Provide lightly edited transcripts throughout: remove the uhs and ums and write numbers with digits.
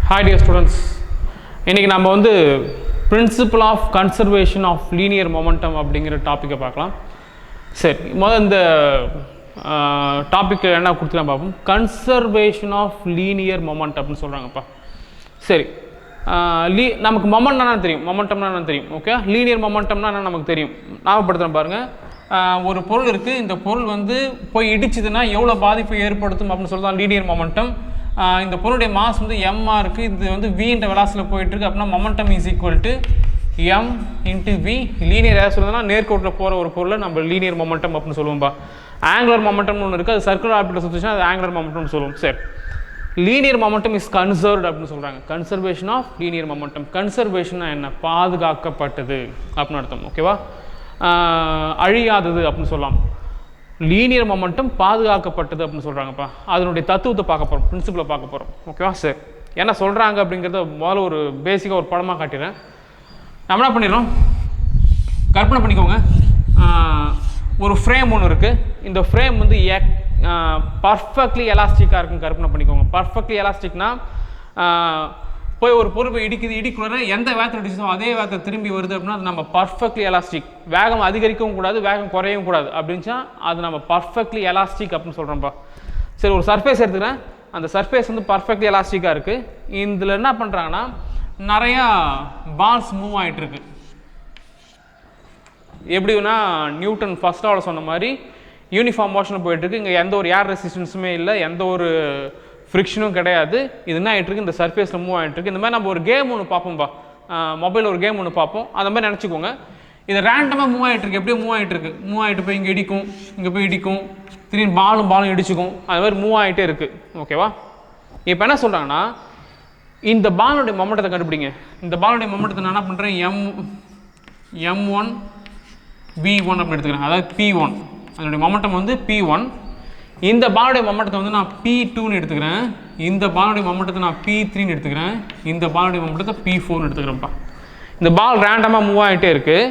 Hi dear students, இன்னைக்கு நம்ம வந்து principle of conservation of linear momentum அப்படிங்கிற டாப்பிக்கை பார்க்கலாம். சரி, முதல்ல இந்த டாபிக் என்ன கொடுத்துலாம் பார்ப்போம். கன்சர்வேஷன் ஆஃப் லீனியர் மொமெண்ட் அப்படின்னு சொல்கிறாங்கப்பா. சரி, நமக்கு மொமெண்ட்னா தெரியும், மொமெண்டம்னா என்ன தெரியும். ஓகே, லீனியர் மொமெண்டம்னா என்ன நமக்கு தெரியும். ஞாபகப்படுத்துகிறேன் பாருங்கள். ஒரு பொருள் இருக்குது, இந்த பொருள் வந்து போய் இடிச்சுதுன்னா எவ்வளோ பாதிப்பு ஏற்படுத்தும் அப்படின்னு சொல்லலாம் லீனியர் மொமெண்டம். இந்த பொருளுடைய மாஸ் வந்து எம்மாக இருக்குது, இது வந்து வின்ற வெலாசிட்டியில் போயிட்டுருக்கு. அப்படின்னா momentum is equal to M into V. Linear ஏதாவது சொல்லுதுன்னா நேர்கோட்டில் போகிற ஒரு பொருளை நம்ம லீனியர் மொமெண்டம் அப்படின்னு சொல்லுவோம்பா. ஆங்குலர் மொமெண்டம்னு ஒன்று இருக்குது, அது சர்க்குலர் ஆர்பிட்டில் சுற்றுச்சுன்னா அது ஆங்குலர் மொமெண்டம்னு சொல்லுவோம். சரி, லீனியர் மொமெண்டம் இஸ் கன்சர்வ்டு அப்படின்னு சொல்கிறாங்க. Conservation of linear momentum. கன்சர்வேஷன்னா என்ன? பாதுகாக்கப்பட்டது அப்படின்னு அர்த்தம். ஓகேவா, அழியாதது அப்படின்னு சொல்லலாம். லீனியர் மொமெண்டம் பாதுகாக்கப்பட்டது அப்படின்னு சொல்கிறாங்கப்பா. அதனுடைய தத்துவத்தை பார்க்க போகிறோம், பிரின்சிபலை பார்க்க போகிறோம். ஓகேவா, சரி, என்ன சொல்கிறாங்க அப்படிங்கிறத முதல்ல ஒரு பேசிக்காக ஒரு படமாக காட்டிடுறேன். நம்ம என்ன பண்ணிடுறோம், கற்பனை பண்ணிக்கோங்க. ஒரு ஃப்ரேம் ஒன்று இருக்குது, இந்த ஃப்ரேம் வந்து பர்ஃபெக்ட்லி எலாஸ்டிக்காக இருக்குன்னு கற்பனை பண்ணிக்கோங்க. பர்ஃபெக்ட்லி எலாஸ்டிக்னா போய் ஒரு பொருள் இடிக்குள்ள எந்த வேகத்தில் இடிச்சோ அதே வேகத்தில் திரும்பி வருது அப்படின்னா அது நம்ம பர்ஃபெக்ட்லி எலாஸ்டிக். வேகம் அதிகரிக்கவும் கூடாது, வேகம் குறையவும் கூடாது. அப்படின்ச்சா அது நம்ம பர்ஃபெக்ட்லி எலாஸ்டிக் அப்படின்னு சொல்கிறோம்ப்பா. சரி, ஒரு சர்ஃபேஸ் எடுத்துக்கிறேன், அந்த சர்ஃபேஸ் வந்து பர்ஃபெக்ட்லி எலாஸ்டிக்காக இருக்குது. இதில் என்ன பண்ணுறாங்கன்னா நிறையா பால்ஸ் மூவ் ஆகிட்டுருக்கு. எப்படின்னா நியூட்டன் ஃபர்ஸ்ட் ஆல் சொன்ன மாதிரி யூனிஃபார்ம் மோஷனில் போயிட்டுருக்கு. இங்கே எந்த ஒரு ஏர் ரெசிஸ்டன்ஸுமே இல்லை, எந்த ஒரு ஃப்ரிக்ஷனும் கிடையாது. இது என்ன ஆகிட்டுருக்கு, இந்த சர்ஃபேஸில் மூவ் ஆகிட்டுருக்கு. இந்த மாதிரி நம்ம ஒரு கேம் ஒன்று பார்ப்போம்பா, மொபைலில் ஒரு கேம் ஒன்று பார்ப்போம். அந்த மாதிரி நினச்சிக்கோங்க. இது ரேண்டமாக மூவ் ஆகிட்டுருக்கு. எப்படியும் மூவ் ஆகிட்டு போய் இங்கே இடிக்கும், இங்கே போய் இடிக்கும், திடீர்னு பாலும் இடிச்சுக்கும். அது மாதிரி மூவ் ஆகிட்டே இருக்குது. ஓகேவா, இப்போ என்ன சொல்கிறாங்கன்னா இந்த பாலுடைய மொமெண்டத்தை கண்டுபிடிங்க. இந்த பாலுடைய மொமெண்டத்தை நான் என்ன பண்ணுறேன், M1 V1 அப்படின்னு எடுத்துக்கிறேன். அதாவது P1, அதனுடைய மொமெண்டம் வந்து P1. இந்த பாலுடைய மொமெண்டத்தை வந்து நான் P2ன்னு எடுத்துக்கிறேன். இந்த பாலுடைய மொமெண்டத்தை நான் P3ன்னு எடுத்துக்கிறேன். இந்த பாலுடைய மொமெண்டத்தை P4ன்னு எடுத்துக்கிறேன்ப்பா. இந்த பால் ரேண்டமாக மூவ் ஆகிட்டே இருக்குது.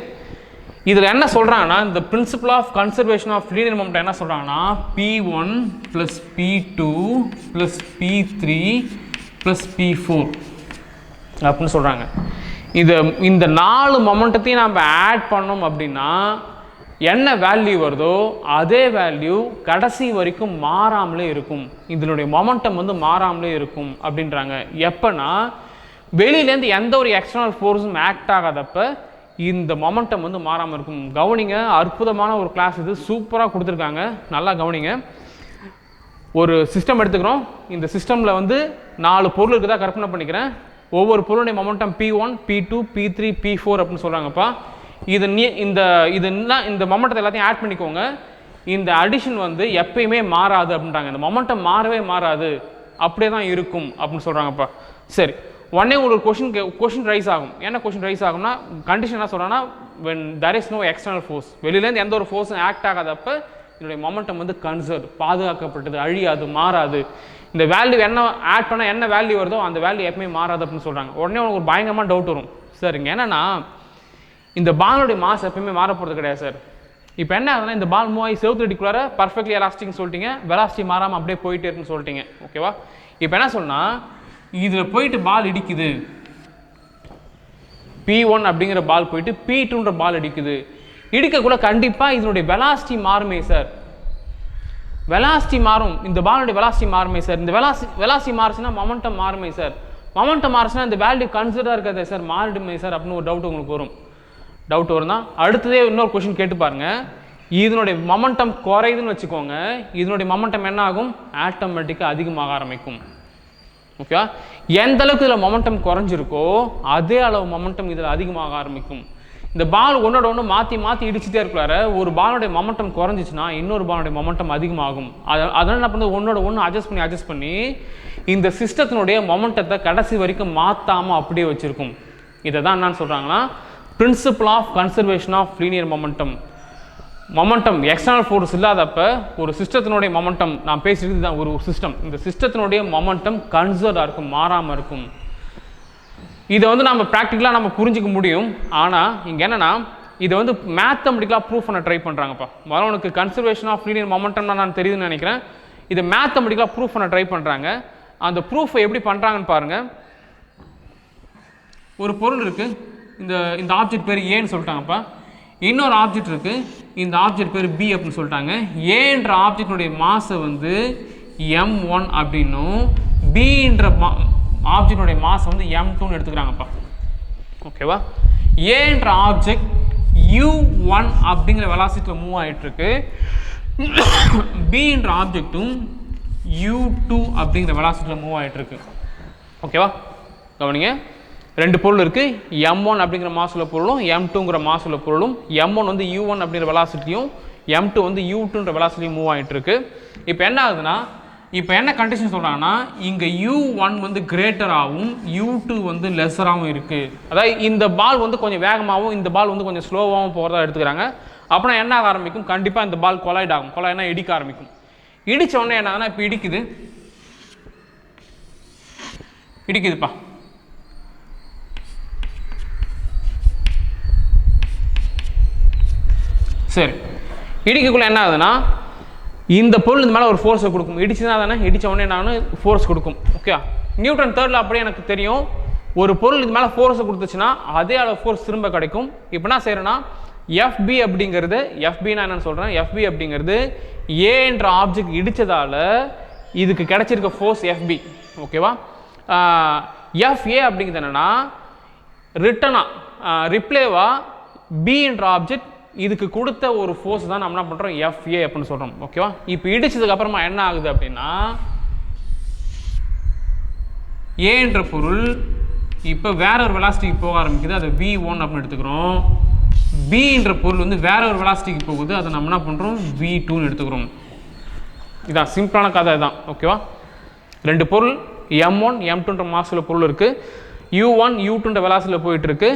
இதில் என்ன சொல்கிறாங்கன்னா இந்த principle of conservation of linear momentum என்ன சொல்கிறாங்கன்னா P1 + P2 + P3 + P4 அப்படின்னு சொல்கிறாங்க. இந்த 4 மொமெண்டத்தையும் நம்ம ஆட் பண்ணோம் அப்படின்னா என்ன வேல்யூ வருதோ அதே வேல்யூ கடைசி வரைக்கும் மாறாமலே இருக்கும். இதனுடைய மொமெண்டம் வந்து மாறாமலே இருக்கும் அப்படின்றாங்க. எப்போனா வெளியிலேருந்து எந்த ஒரு எக்ஸ்டர்னல் ஃபோர்ஸும் ஆக்ட் ஆகாதப்ப இந்த மொமெண்டம் வந்து மாறாமல் இருக்கும். கவனிங்க, அற்புதமான ஒரு கிளாஸ் இது, சூப்பராக கொடுத்துருக்காங்க, நல்லா கவனிங்க. ஒரு சிஸ்டம் எடுத்துக்கிறோம். இந்த சிஸ்டமில் வந்து 4 பொருள் இருக்குதா கற்பனை பண்ணிக்கிறேன். ஒவ்வொரு பொருளுடைய momentum P1 P2 P3 P4 அப்படின்னு சொல்கிறாங்கப்பா. இந்த மொமெண்டத்தை எல்லாத்தையும் ஆட் பண்ணிக்கோங்க. இந்த அடிஷன் வந்து எப்பயுமே மாறாது அப்படின்றாங்க. இந்த மொமெண்டம் மாறவே மாறாது, அப்படியே தான் இருக்கும் அப்படின்னு சொல்கிறாங்கப்பா. சரி, உடனே உங்களுக்கு கொஷின் ரைஸ் ஆகும். என்ன கொஷின் ரைஸ் ஆகும்னா கண்டிஷன் என்ன சொல்கிறாங்கன்னா when there is no external force, வெளியிலேருந்து எந்த ஒரு ஃபோர்ஸும் ஆக்ட் ஆகாதப்ப இதனுடைய மொமெண்டம் வந்து கன்சர்வ், பாதுகாக்கப்பட்டது, அழியாது, மாறாது. இந்த வேல்யூ என்ன ஆட் பண்ணால் என்ன வேல்யூ வருதோ அந்த வேல்யூ எப்பவுமே மாறாது அப்படின்னு சொல்கிறாங்க. உடனே உங்களுக்கு ஒரு பயங்கரமான டவுட் வரும். சரிங்க, என்னன்னா இந்த பாலுடைய மாஸ் எப்பவுமே மாற போகிறது கிடையாது சார். இப்போ என்ன ஆகுதுன்னா இந்த பால் மூவ் ஆகி செவுத்து அடிக்குள்ளார பர்ஃபெக்ட்லி எலாஸ்டிக்னு சொல்லிட்டீங்க, வெலாசிட்டி மாறாமல் அப்படியே போயிட்டே இருக்குன்னு சொல்லிட்டீங்க. ஓகேவா, இப்போ என்ன சொன்னால் இதில் போயிட்டு பால் இடிக்குது, P1 அப்படிங்கிற பால் போயிட்டு P2ன்ற பால் இடிக்குது. இடிக்கக்குள்ள கண்டிப்பாக இதனுடைய வெலாசிட்டி மாறுமே சார். வெலாசிட்டி மாறும், இந்த பாலுடைய வெலாசிட்டி மாறுமே சார். இந்த வெலாசிட்டி மாறுச்சுன்னா மொமெண்டம் மாறுமே சார். மொமெண்டம் மாறுச்சுன்னா இந்த வேல்யூ கன்சிடராக இருக்காது சார், மாறிடுமே சார் அப்படின்னு ஒரு டவுட் உங்களுக்கு வரும். டவுட் வரும் தான் அடுத்ததே இன்னொரு கொஷின் கேட்டு பாருங்க. இதனுடைய மொமெண்டம் குறையுதுன்னு வச்சுக்கோங்க, இதனுடைய மொமெண்டம் என்ன ஆகும், ஆட்டோமேட்டிக்காக அதிகமாக ஆரம்பிக்கும். ஓகே, எந்த அளவுக்கு இதில் மொமெண்டம் குறைஞ்சிருக்கோ அதே அளவு மொமெண்டம் இதில் அதிகமாக ஆரம்பிக்கும். இந்த பால் ஒன்னோட ஒன்று மாற்றி இடிச்சுட்டே இருக்கிறார ஒரு பாலுடைய மொமெண்டம் குறைஞ்சிச்சுன்னா இன்னொரு பாலுடைய மொமெண்டம் அதிகமாகும். அதனால் என்ன பண்ணுறது, ஒன்னோட ஒன்று அட்ஜஸ்ட் பண்ணி இந்த சிஸ்டத்தினுடைய மொமெண்டத்தை கடைசி வரைக்கும் மாற்றாமல் அப்படியே வச்சுருக்கும். இதை தான் என்னன்னு சொல்கிறாங்கன்னா principle of conservation of linear momentum. Momentum external force இல்லாதப்ப ஒரு சிஸ்டத்தினுடைய மொமெண்டம், நான் பேசிட்டு தான் ஒரு சிஸ்டம், இந்த சிஸ்டத்தினுடைய மொமெண்டம் கன்சர்வாக இருக்கும், மாறாமல் இருக்கும். இதை வந்து நம்ம ப்ராக்டிக்கலாக நம்ம புரிஞ்சிக்க முடியும். ஆனால் இங்கே என்னென்னா இதை வந்து மேத்தமெட்டிக்கலாக ப்ரூஃப் பண்ண ட்ரை பண்ணுறாங்கப்பா. முதல்ல உனக்கு கன்சர்வேஷன் ஆஃப் லீனியர் மொமெண்டம்னா நான் தெரியுதுன்னு நினைக்கிறேன். இதை மேத்தமெட்டிக்கலாக ப்ரூஃப் பண்ண ட்ரை பண்ணுறாங்க. அந்த ப்ரூஃபை எப்படி பண்ணுறாங்கன்னு பாருங்கள். ஒரு பொருள் இருக்குது, இந்த ஆப்ஜெக்ட் பேர் ஏன்னு சொல்லிட்டாங்கப்பா. இன்னொரு ஆப்ஜெக்ட் இருக்குது, இந்த ஆப்ஜெக்ட் பேர் பி அப்படின்னு சொல்லிட்டாங்க. ஏன்ற ஆப்ஜெக்டினுடைய மாஸை வந்து m1 அப்படின்னும் பின்ற ஆப்ஜெக்டினுடைய மாஸை வந்து m2ன்னு எடுத்துக்கிறாங்கப்பா. ஓகேவா? ஏன்ற ஆப்ஜெக்ட் u1 அப்படிங்கிற வெலாசிட்டியில் மூவ் ஆகிட்டுருக்கு, பின்ற ஆப்ஜெக்டும் u2 அப்படிங்கிற வெலாசிட்டியில் மூவ் ஆகிட்டுருக்கு. ஓகேவா? கவனிங்க, ரெண்டு பொருள் இருக்குது, m1 அப்படிங்கிற மாசுல பொருளும் m2ங்கிற மாசுல பொருளும். m1 வந்து u1 அப்படிங்கிற வெலாசிட்டியும் m2 வந்து u2ன்ற வெலாசிட்டியும் மூவ் ஆகிட்டுருக்கு. இப்போ என்ன ஆகுதுன்னா, இப்போ என்ன கண்டிஷன் சொல்கிறாங்கன்னா, இங்கே u1 வந்து கிரேட்டராகவும் u2 வந்து லெஸராகவும் இருக்குது. அதாவது இந்த பால் வந்து கொஞ்சம் வேகமாகவும் இந்த பால் வந்து கொஞ்சம் ஸ்லோவாகவும் போகிறதா எடுத்துக்கிறாங்க. அப்படின்னா என்ன ஆக ஆரம்பிக்கும், கண்டிப்பாக இந்த பால் கொலைட் ஆகும். கொலைட்னா இடிக்க ஆரம்பிக்கும். இடித்த உடனே என்ன ஆகுதுன்னா, இப்போ இடிக்குதுப்பா. சரி, இடிக்கக்குள்ள என்ன ஆகுதுன்னா, இந்த பொருள் இந்த மேலே ஒரு ஃபோர்ஸை கொடுக்கும். இடிச்சுனா தானே, இடித்த உடனே நான் ஃபோர்ஸ் கொடுக்கும். ஓகே, நியூட்டன் தேர்டில் அப்படியே எனக்கு தெரியும், ஒரு பொருள் இது மேலே ஃபோர்ஸை கொடுத்துச்சுன்னா அதே அளவு ஃபோர்ஸ் திரும்ப கிடைக்கும். இப்போ என்ன செய்கிறேன்னா, எஃப்பி அப்படிங்கிறது, எஃப்பி நான் என்னென்னு சொல்கிறேன், எஃப்பி அப்படிங்கிறது ஏன்ற ஆப்ஜெக்ட் இடித்ததால் இதுக்கு கிடைச்சிருக்க ஃபோர்ஸ் எஃப்பி. ஓகேவா? எஃப்ஏ அப்படிங்கிறது என்னென்னா, ரிப்ளேவா பின்ற ஆப்ஜெக்ட் இதுக்கு கொடுத்த ஒரு ஃபோர்ஸ் தான் நம்ம என்ன பண்ணுறோம், எஃப்ஏ அப்படின்னு சொல்கிறோம். ஓகேவா? இப்போ இடிச்சதுக்கு அப்புறமா என்ன ஆகுது அப்படின்னா, ஏன்ற பொருள் இப்போ வேற ஒரு வெலாசிட்டிக்கு போக ஆரம்பிக்குது, அதை v1 அப்படின்னு எடுத்துக்கிறோம். பின்ற பொருள் வந்து வேற ஒரு வெலாசிட்டிக்கு போகுது, அதை நம்ம என்ன பண்ணுறோம், v2ன்னு எடுத்துக்கிறோம். இதான் சிம்பிளான கதை தான். ஓகேவா? ரெண்டு பொருள் m1 m2ன்ற மாசுல பொருள் இருக்குது, u1 u2ன்ற வெலாசிட்டியில் போயிட்டு இருக்கு.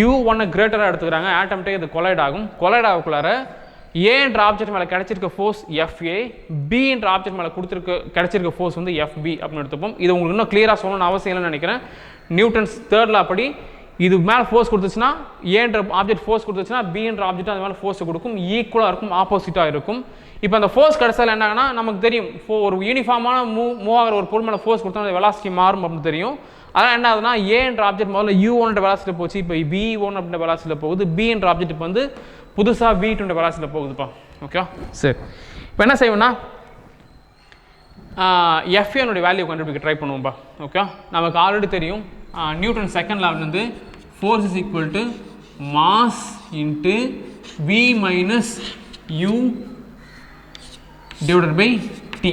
u1 கிரேட்டராக எடுத்துக்கிறாங்க, ஆட்டோமேட்டிக்காக இது கொலைட் ஆகும். கொலைட் ஆகக்குள்ளார ஏன்ற ஆப்ஜெக்ட் மேலே கிடைச்சிருக்க ஃபோர்ஸ் எஃப்ஏ, பின்ற ஆப்ஜெக்ட் மேலே கிடைச்சிருக்க ஃபோர்ஸ் வந்து எஃப்பி அப்படின்னு எடுத்துப்போம். இது உங்களுக்கு இன்னும் கிளியராக சொல்லணும்னு அவசியம் இல்லைன்னு நினைக்கிறேன். நியூட்டன்ஸ் தேர்டில் அப்படி இது மேலே ஃபோர்ஸ் கொடுத்துச்சுன்னா, ஏன்ற ஆப்ஜெக்ட் ஃபோர்ஸ் கொடுத்துச்சுன்னா பின்ற ஆப்ஜெக்ட் அது மேலே ஃபோர்ஸ் கொடுக்கும், ஈக்குவலாக இருக்கும், ஆப்போசிட்டாக இருக்கும். இப்போ அந்த ஃபோர்ஸ் கிடைச்சால் என்ன ஆகுனா, நமக்கு தெரியும் ஒரு யூனிஃபார்மான மூவ் ஆகிற ஒரு பொருள் மேலே ஃபோர்ஸ் கொடுத்தா அந்த வெலாசிட்டி மாறும் அப்படின்னு தெரியும். அதனால் என்ன ஆகுதுன்னா, ஏன்ற ஆப்ஜெக்ட் முதல்ல u1 வெலாசிட்டியில் போச்சு, இப்போ v1 அப்படின்ற வெலாசிட்டியில் போகுது. பின்ற ஆப்ஜெக்ட் இப்போ வந்து புதுசாக v2 வெலாசிட்டியில் போகுதுப்பா. ஓகேவா? சரி, இப்போ என்ன செய்வோம்னா, எஃப்ஏனுடைய வேல்யூ கண்டுபிடிக்க ட்ரை பண்ணுவோம்ப்பா. ஓகே, நமக்கு ஆல்ரெடி தெரியும் நியூட்டன் செகண்ட் லாவிலேருந்து force is equal to mass into v minus u divided by t.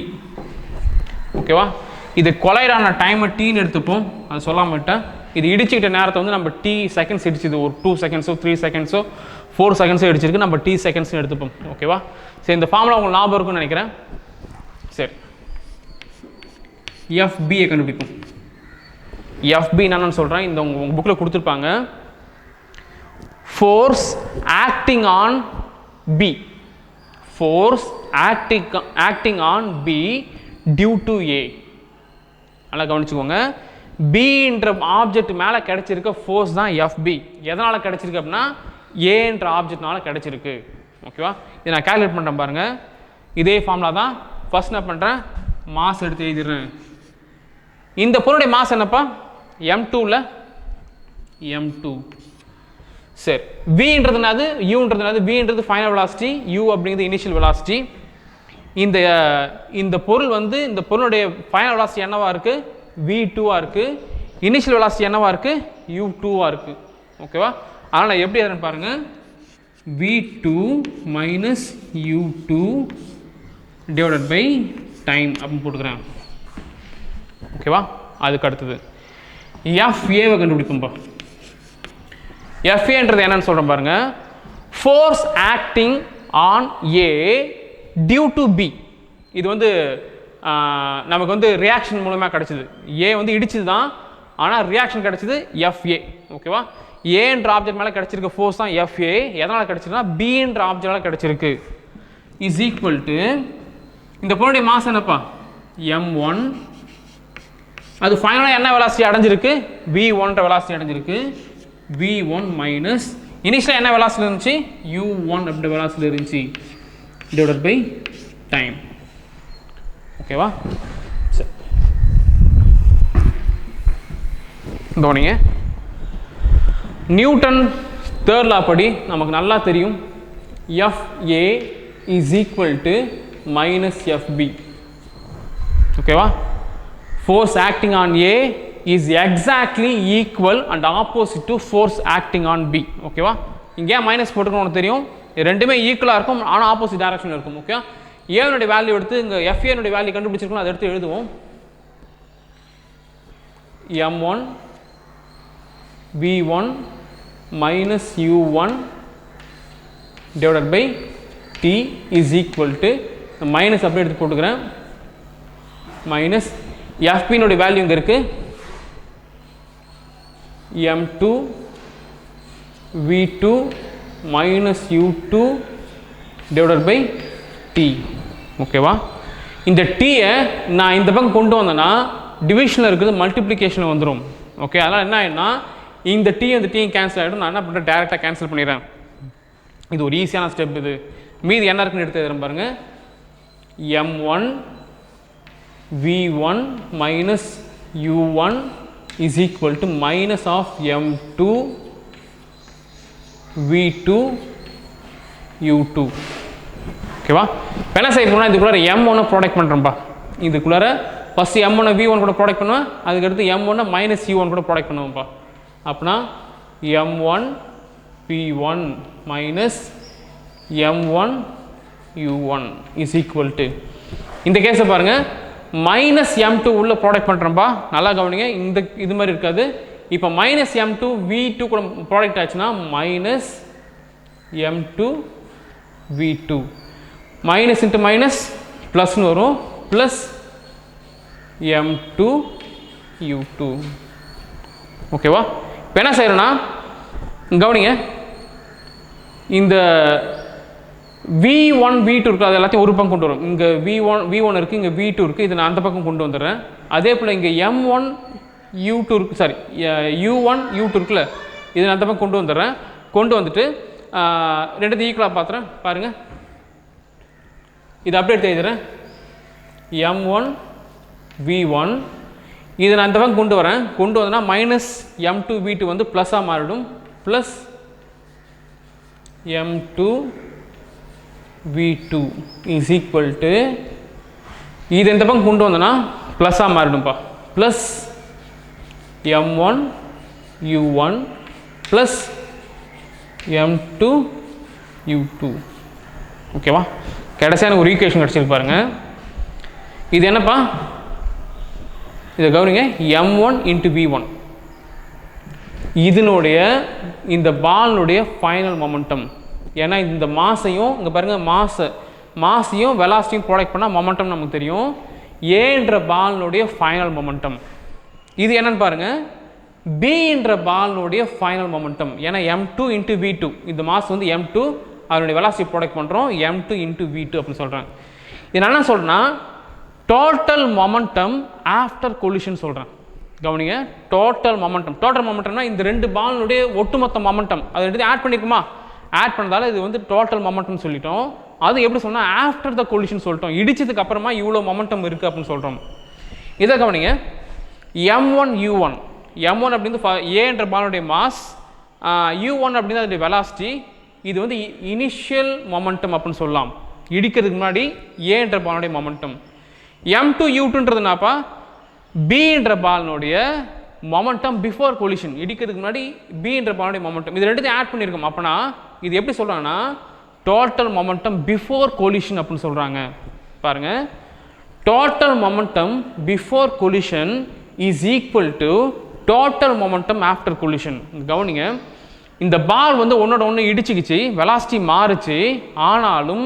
ஓகேவா? இது கொலைடான டைமை டீன்னு எடுத்துப்போம், அது சொல்லாம விட்டேன். இது இடிச்சுக்கிட்ட நேரத்தை வந்து நம்ம டி செகண்ட்ஸ் இடிச்சுது, ஒரு 2 செகண்ட்ஸோ 3 செகண்ட்ஸோ 4 செகண்ட்ஸோ இடிச்சிருக்கு, நம்ம டி செகண்ட்ஸ் எடுத்துப்போம். ஓகேவா? சரி, இந்த ஃபார்முலா உங்களுக்கு ஞாபகம் இருக்குன்னு நினைக்கிறேன். சரி, எஃப்பியை கண்டுபிடிக்கும். எஃப்பி என்னன்னு சொல்கிறேன், இந்த உங்கள் புக்கில் கொடுத்துருப்பாங்க. Force acting on B, force acting on B due to A. நல்லா கவனிச்சுக்கோங்க, பின்ற ஆப்ஜெக்ட் மேலே கிடைச்சிருக்க ஃபோர்ஸ் தான் எஃப்பி. எதனால் கிடைச்சிருக்கு அப்படின்னா, ஏன்ற ஆப்ஜெக்ட்னால கிடைச்சிருக்கு. ஓகேவா? இதை நான் கால்குலேட் பண்ணுறேன் பாருங்கள். இதே ஃபார்முலா தான். ஃபர்ஸ்ட் என்ன பண்ணுறேன், மாஸ் எடுத்து எழுதிடுறேன். இந்த பொருளுடைய மாஸ் என்னப்பா, m2ல m2. சரி, vன்றதுனாது uன்றதுனாது, vன்றது ஃபைனல் வெலாசிட்டி, u அப்படிங்கிறது இனிஷியல் வெலாசிட்டி. இந்த பொருள் வந்து இந்த பொருளுடைய ஃபைனல் வெலாசிட்டி என்னவா இருக்கு, v2ஆ இருக்கு. இனிஷியல் வெலாசிட்டி என்னவா இருக்கு, u2ஆ இருக்கு. ஓகேவா? அதனால் எப்படி எதுன்னு பாருங்க, v2 minus u2 divided by time அப்படின்னு போட்டுக்கிறேன். ஓகேவா? அதுக்கு அடுத்தது எஃப்ஏவை கண்டுபிடிக்கும்பா. எஃப்ஏன்றது என்னன்னு சொல்கிறேன் பாருங்க. Force acting on A due to B. இது வந்து நமக்கு வந்து ரியாக்ஷன் மூலமாக கிடைச்சிது. ஏ வந்து இடிச்சது தான், ஆனால் ரியாக்ஷன் கிடைச்சிது எஃப்ஏ. ஓகேவா? ஏன்ற ஆப்ஜெக்ட் மேலே கிடைச்சிருக்க ஃபோர்ஸ் தான் எஃப்ஏ. எதனால் கிடைச்சிருக்குன்னா, பின்ற ஆப்ஜெக்டால் கிடைச்சிருக்கு. இஸ் ஈக்குவல் டு இந்த பொருளுடைய மாஸ் என்னப்பா, m1. அது ஃபைனலாக என்ன வெலாசிட்டி அடைஞ்சிருக்கு, v1ன்ற வெலாசிட்டி அடைஞ்சிருக்கு. v1 மைனஸ் இனிஷியலாக என்ன வெலாசிட்டி இருந்துச்சு, u1 அப்படின்ற வெலாசிட்டி இருந்துச்சு, டிவைடட் பை டைம். ஓகேவா? சரி, கவனிங்க. நியூட்டன் தேர்ட் லா படி நமக்கு நல்லா தெரியும் FA is equal to minus FB. ஓகேவா? Force acting on A is exactly equal and opposite to force acting on B. ஓகேவா? இங்கே மைனஸ் போட்டுக்கணும் உனக்கு தெரியும், ரெண்டுமே ஈக்குவலாக இருக்கும் ஆனால் ஆப்போசிட் டைரக்ஷனில் இருக்கும். ஓகே, ஏனுடைய வேல்யூ எடுத்து இங்கே FA வேல்யூ கண்டுபிடிச்சிருக்கணும், அதை எடுத்து எழுதுவோம். M1 V1 minus U1 divided by T is equal to minus அப்படியே எடுத்து போட்டுக்கிறேன். மைனஸ் FP வேல்யூ இங்கே இருக்கு M2 V2 minus U2 divided by T. ஓகேவா? இந்த T-யை நான் இந்த பக்கம் கொண்டு வந்தேன்னா டிவிஷனில் இருக்குது மல்டிப்ளிகேஷனில் வந்துடும். ஓகே, அதனால் என்ன ஆகிடும்னா இந்த T இந்த T கேன்சல் ஆகிடும். நான் என்ன பண்ணுறேன், டேரெக்டாக கேன்சல் பண்ணிடுறேன். இது ஒரு ஈஸியான ஸ்டெப். இது மீதி என்ன இருக்குன்னு எடுத்து எழுதுறேன் பாருங்க. M1 V1 minus U1 is equal to minus of M2 V2 U2. ஓகேவா? இப்போ என்ன செய்ய போனால் இதுக்குள்ளார M1 ப்ராடக்ட் பண்ணுறேன்ப்பா. இதுக்குள்ளார ஃபஸ்ட்டு M1 V1 கூட ப்ராடக்ட் பண்ணுவேன், அதுக்கடுத்து M1 மைனஸ் U1 கூட ப்ராடக்ட் பண்ணுவேன்ப்பா. அப்படின்னா M1 V1 minus M1 U1 is equal to, இந்த கேஸை பாருங்கள், மைனஸ் M2 உள்ள ப்ராடக்ட் பண்ணுறேன்ப்பா. நல்லா கவனிங்க, இந்த இது மாதிரி இருக்காது. இப்போ மைனஸ் M2 V2 கூட ப்ராடக்ட் ஆச்சுன்னா minus M2 V2 minus into minus ப்ளஸ்னு வரும், ப்ளஸ் M2 U2. ஓகேவா? இப்போ என்ன செய்யறேன்னா கவனிங்க, இந்த V1 V2 இருக்குது, அது எல்லாத்தையும் ஒரு பக்கம் கொண்டு வரும். இங்கே V1 இருக்குது, இங்கே V2 இருக்குது, இதை நான் அந்த பக்கம் கொண்டு வந்துடுறேன். அதே போல் இங்கே M1 U2 இருக்குது, சாரி U1 U2 இருக்குல்ல, இதை நான் அந்த பக்கம் கொண்டு வந்துடுறேன். கொண்டு வந்துட்டு ரெண்டு ஈக்குவலாக பார்த்துறேன் பாருங்கள். இது அப்படியே எடுத்து எழுதுறேன். M1 V1 இதை நான் அந்த பக்கம் கொண்டு வரேன். கொண்டு வந்தேன்னா மைனஸ் M2 V2 வந்து ப்ளஸ்ஸாக மாறிடும். Plus M2 V2 is equal to, இது இந்த பக்கம் கொண்டு வந்தேன்னா ப்ளஸ்ஸாக மாறிடும்ப்பா. Plus M1 U1 plus M2 U2. ஓகேவா? கடைசியான ஒரு ஈக்குவேஷன் கிடச்சிருக்கு பாருங்க. இது என்னப்பா, இதை கவனிங்க, M1 இன்ட்டு V1 இதனுடைய இந்த பாலினுடைய ஃபைனல் மொமெண்டம். ஏன்னா இந்த மாசையும் இங்கே பாருங்கள், மாசையும் வெலாசிட்டியும் ப்ராடக்ட் பண்ணால் மொமெண்டம் நமக்கு தெரியும். ஏன்ற பாலினுடைய ஃபைனல் மொமெண்டம் இது என்னன்னு பாருங்கள், பின்ற பாலினுடைய ஃபைனல் மொமெண்டம். ஏன்னா M2 இன்ட்டு V2, இந்த மாஸ் வந்து M2, அதனுடைய வெலாசிட்டி ப்ராடக்ட் பண்ணுறோம் M2 இன்ட்டு V2 அப்படின்னு சொல்கிறேன். இது நான் என்ன சொல்கிறேன்னா டோட்டல் மொமெண்டம் ஆஃப்டர் கொலிஷன் சொல்கிறேன். கவனிங்க, டோட்டல் மொமெண்டம்னா இந்த ரெண்டு பாலினுடைய ஒட்டுமொத்த மொமெண்டம், அதை எடுத்து ஆட் பண்ணிக்குமா, ஆட் பண்ணதால இது வந்து டோட்டல் மொமெண்டம் சொல்லிட்டோம். அது எப்படி சொன்னால் ஆஃப்டர் த கொலிஷன் சொல்லிட்டோம், இடிச்சதுக்கு அப்புறமா இவ்வளோ மொமெண்டம் இருக்குது அப்படின்னு சொல்கிறோம். இதை கவனிங்க, M1 U1 அப்படின்னு ஏன்ற பாலுடைய மாஸ், U1 அப்படின்னு அதனுடைய வெலாசிட்டி. இது வந்து இனிஷியல் மொமெண்டம் அப்படின்னு சொல்லலாம், இடிக்கிறதுக்கு முன்னாடி ஏன்ற பாலுடைய மொமெண்டம். M2 U2ன்றதுனாப்பா பின்ற பாலினுடைய மொமெண்டம் பிஃபோர் கொலிஷன், இடிக்கிறதுக்கு முன்னாடி பின்ற பாலுடைய மொமெண்டம். இது ரெண்டுத்தையும் ஆட் பண்ணியிருக்கோம். அப்போனா இது எப்படி சொல்கிறாங்கன்னா டோட்டல் மொமெண்டம் பிஃபோர் கொலிஷன் அப்படின்னு சொல்கிறாங்க. பாருங்கள், total momentum before collision is equal to total momentum after collision. கவனிங்க, இந்த பால் வந்து ஒன்றோட ஒன்று இடிச்சுக்கிச்சு, வெலாசிட்டி மாறுச்சு, ஆனாலும்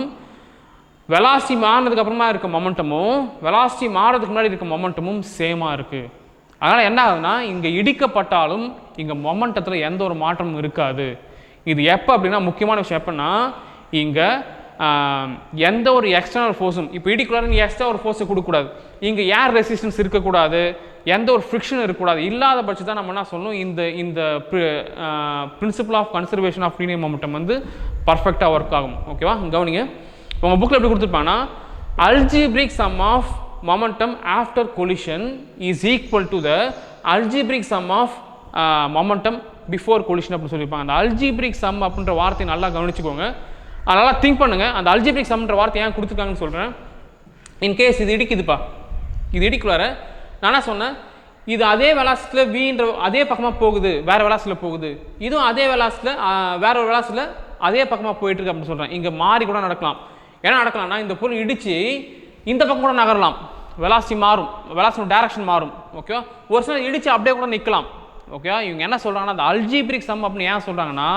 வெலாசிட்டி மாறினதுக்கு அப்புறமா இருக்க மொமெண்டமும் வெலாசிட்டி மாறதுக்கு முன்னாடி இருக்க மொமெண்டமும் சேமாக இருக்குது. அதனால் என்ன ஆகுதுன்னா இங்கே இடிக்கப்பட்டாலும் இங்கே மொமெண்டத்தில் எந்த ஒரு மாற்றமும் இருக்காது. இது எப்போ அப்படின்னா, முக்கியமான விஷயம் எப்போன்னா, இங்கே எந்த ஒரு எக்ஸ்டர்னல் ஃபோர்ஸும், இப்போ இடிக்குள்ளார நீங்கள் எக்ஸ்ட்ரா ஒரு ஃபோர்ஸை கொடுக்கக்கூடாது, இங்கே ஏர் ரெசிஸ்டன்ஸ் இருக்கக்கூடாது, எந்த ஒரு ஃப்ரிக்ஷன் இருக்கக்கூடாது. இல்லாத பட்சம் தான் நம்ம என்ன சொல்லணும், இந்த principle of conservation of linear momentum வந்து பர்ஃபெக்டாக ஒர்க் ஆகும். ஓகேவா? கவனிங்க, உங்கள் புக்கில் எப்படி கொடுத்துருப்பாங்கன்னா, algebraic sum of momentum after collision is equal to the algebraic sum of momentum before collision அப்படின்னு சொல்லியிருப்பாங்க. அந்த அல்ஜிப்ரிக் சம் அப்படின்ற வார்த்தையை நல்லா கவனிச்சுக்கோங்க, அதனால் திங்க் பண்ணுங்கள். அந்த அல்ஜிப்ரிக் சம்ன்ற வார்த்தை ஏன் கொடுத்துருக்காங்கன்னு சொல்கிறேன். இன்கேஸ் இது இடிக்குதுப்பா, இது இடிக்குள்ளார நான் என்ன சொன்னேன், இது அதே வெலாசிட்டியில் வீன்ற அதே பக்கமாக போகுது, வேறு வெலாசிட்டியில் போகுது, இதுவும் அதே வெலாசிட்டியில் வேற ஒரு வெலாசிட்டியில் அதே பக்கமாக போயிட்டுருக்கு அப்படின்னு சொல்கிறேன். இங்கே மாறி கூட நடக்கலாம். ஏன்னா நடக்கலாம்னா இந்த பொருள் இடித்து இந்த பக்கம் கூட நகரலாம், வெலாசிட்டி மாறும், வெலாசிட்டி டைரக்ஷன் மாறும். ஓகே, ஒரு சில இடித்து அப்படியே கூட நிற்கலாம். ஓகே, இவங்க என்ன சொல்கிறாங்கன்னா அந்த அல்ஜிப்ரிக் சம் அப்படின்னு ஏன் சொல்கிறாங்கன்னா,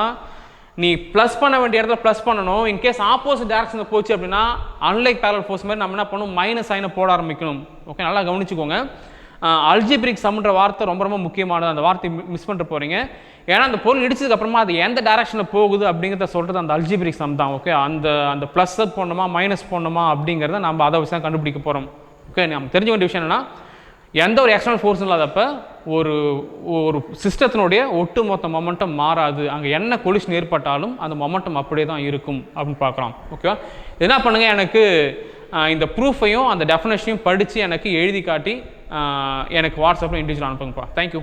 நீ ப்ளஸ் பண்ண வேண்டிய இடத்துல ப்ளஸ் பண்ணணும். இன்கேஸ் ஆப்போசிட் டேரக்ஷனில் போச்சு அப்படின்னா அன்லைக் பேரலல் ஃபோர்ஸ் மாதிரி நம்ம என்ன பண்ணணும், மைனஸ் சைனை போட ஆரம்பிக்கணும். ஓகே, நல்லா கவனிச்சுக்கோங்க. அல்ஜிப்ரிக் சம்ன்ற வார்த்தை ரொம்ப ரொம்ப முக்கியமானது. அந்த வார்த்தை மிஸ் பண்ணிட்டு போகிறீங்க. ஏன்னா அந்த பொருள் இடிச்சதுக்கு அப்புறமா அது எந்த டைரக்ஷனில் போகுது அப்படிங்கிறத சொல்கிறது அந்த அல்ஜிப்ரிக் சம் தான். ஓகே, அந்த ப்ளஸ் போடணுமா மைனஸ் போடணுமா அப்படிங்கிறத நம்ம அதை வச்சு தான் கண்டுபிடிக்க போகிறோம். ஓகே, நம்ம தெரிஞ்ச வேண்டிய விஷயம் என்னென்னா, எந்த ஒரு எக்ஸ்டர்னல் ஃபோர்ஸ் இல்லாதப்ப ஒரு சிஸ்டத்தினுடைய ஒட்டுமொத்த மொமெண்டம் மாறாது. அங்கே என்ன கொலிஷன் ஏற்பட்டாலும் அந்த மொமெண்டம் அப்படியே தான் இருக்கும் அப்படின்னு பார்க்கலாம். ஓகேவா, என்ன பண்ணுங்கள், எனக்கு இந்த ப்ரூஃபையும் அந்த டெஃபினேஷனையும் படித்து எனக்கு எழுதி காட்டி எனக்கு வாட்ஸ்அப்பில் இண்டிவிஜுவல் அனுப்புங்கப்பா. தேங்க்யூ.